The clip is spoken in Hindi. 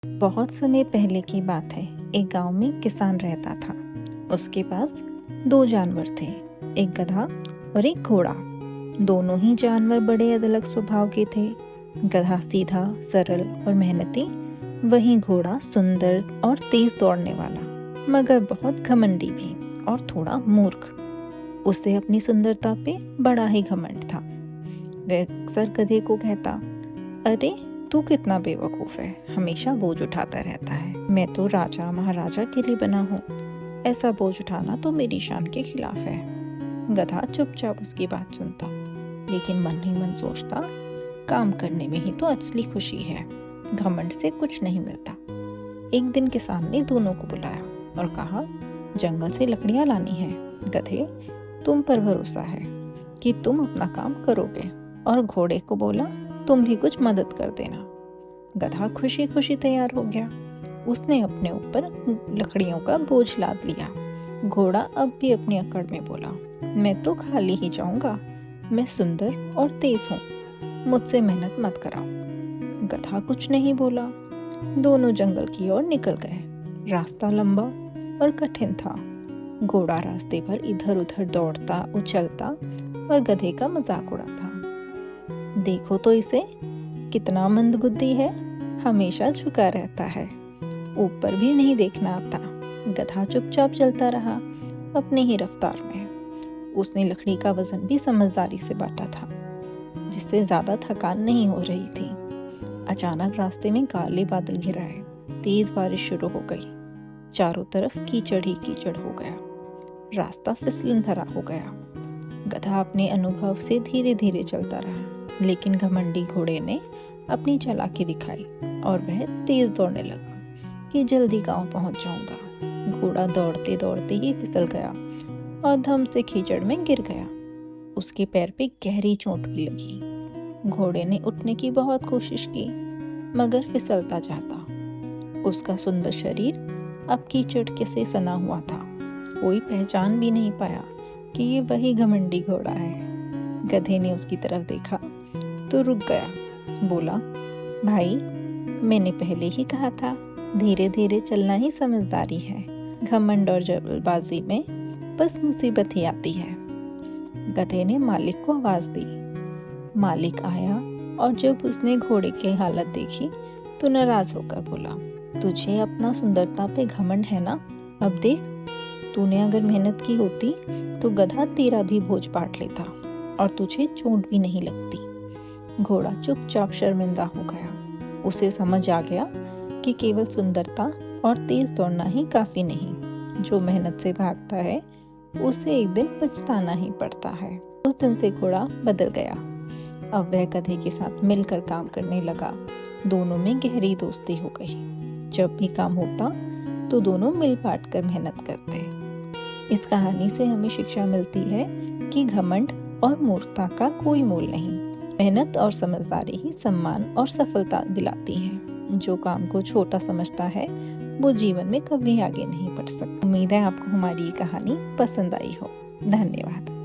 बहुत समय पहले की बात है। एक गांव में किसान रहता था। उसके पास दो जानवर थे, एक गधा और एक घोड़ा। दोनों ही जानवर बड़े अलग स्वभाव के थे। गधा सीधा, सरल और मेहनती, वहीं घोड़ा सुंदर और तेज दौड़ने वाला, मगर बहुत घमंडी भी और थोड़ा मूर्ख। उसे अपनी सुंदरता पे बड़ा ही घमंड था। वह अक्सर गधे को कहता, अरे तू कितना बेवकूफ़ है, हमेशा बोझ उठाता रहता है। मैं तो राजा महाराजा के लिए बना हूँ, ऐसा बोझ उठाना तो मेरी शान के खिलाफ है। गधा चुपचाप उसकी बात सुनता, लेकिन मन ही मन सोचता, काम करने में ही तो असली खुशी है, घमंड से कुछ नहीं मिलता। एक दिन किसान ने दोनों को बुलाया और कहा, जंगल से लकड़ियाँ लानी है। गधे, तुम पर भरोसा है कि तुम अपना काम करोगे। और घोड़े को बोला, तुम भी कुछ मदद कर देना। गधा खुशी खुशी तैयार हो गया। उसने अपने ऊपर लकड़ियों का बोझ लाद लिया। घोड़ा अब भी अपनी अकड़ में बोला, मैं तो खाली ही जाऊंगा, मैं सुंदर और तेज हूँ, मुझसे मेहनत मत कराओ। गधा कुछ नहीं बोला। दोनों जंगल की ओर निकल गए। रास्ता लंबा और कठिन था। घोड़ा रास्ते भर इधर उधर दौड़ता, उछलता और गधे का मजाक उड़ाता। देखो तो इसे, कितना मंदबुद्धि है, हमेशा झुका रहता है, ऊपर भी नहीं देखना आता। गधा चुपचाप चलता रहा, अपनी ही रफ्तार में। उसने लकड़ी का वजन भी समझदारी से बांटा था, जिससे ज्यादा थकान नहीं हो रही थी। अचानक रास्ते में काले बादल घिर आए। तेज बारिश शुरू हो गई। चारों तरफ कीचड़ ही कीचड़ हो गया। रास्ता फिसलन भरा हो गया। गधा अपने अनुभव से धीरे धीरे चलता रहा, लेकिन घमंडी घोड़े ने अपनी चालाकी दिखाई और वह तेज दौड़ने लगा कि जल्दी गांव पहुंच जाऊंगा। घोड़ा दौड़ते दौड़ते ही फिसल गया और धम से कीचड़ में गिर गया। उसके पैर पे गहरी चोट भी लगी। घोड़े ने उठने की बहुत कोशिश की, मगर फिसलता जाता। उसका सुंदर शरीर अब कीचड़ के से सना हुआ था। कोई पहचान भी नहीं पाया कि ये वही घमंडी घोड़ा है। गधे ने उसकी तरफ देखा तो रुक गया। बोला, भाई, मैंने पहले ही कहा था, धीरे धीरे चलना ही समझदारी है। घमंड और जल्दबाजी में बस मुसीबत ही आती है। गधे ने मालिक को आवाज दी। मालिक आया और जब उसने घोड़े की हालत देखी तो नाराज होकर बोला, तुझे अपना सुंदरता पे घमंड है ना? अब देख, तूने अगर मेहनत की होती तो गधा तेरा भी बोझ बांट लेता और तुझे चोट भी नहीं लगती। घोड़ा चुपचाप शर्मिंदा हो गया। उसे समझ आ गया कि केवल सुंदरता और तेज दौड़ना ही काफी नहीं। जो मेहनत से भागता है उसे एक दिन पछताना ही पड़ता है। उस दिन से घोड़ा बदल गया। अब वह गधे के साथ मिलकर काम करने लगा। दोनों में गहरी दोस्ती हो गई। जब भी काम होता तो दोनों मिल बांट कर मेहनत करते। इस कहानी से हमें शिक्षा मिलती है कि घमंड और मूर्खता का कोई मोल नहीं। मेहनत और समझदारी ही सम्मान और सफलता दिलाती है। जो काम को छोटा समझता है वो जीवन में कभी आगे नहीं बढ़ सकता। उम्मीद है आपको हमारी ये कहानी पसंद आई हो। धन्यवाद।